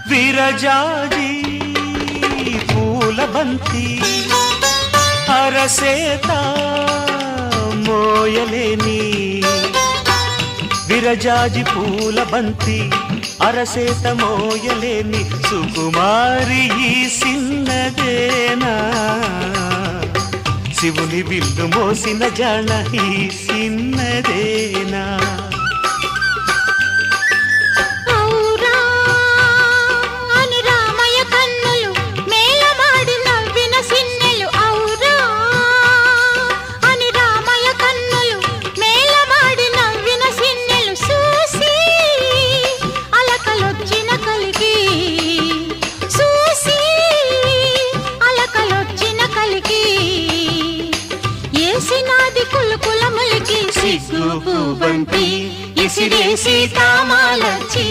విరజాజి పూల బంతి అరసేత మోయలేని విరజాజి పూల బంతి అరసేత మోయలేని సుకుమారి ఈ సిన్నదేనా శివుని విల్లు మోసిన జాణ ఈ సిన్నదేనా సిగ్గు పువ్వంటి ఇసిరేసి తామాలొచ్చి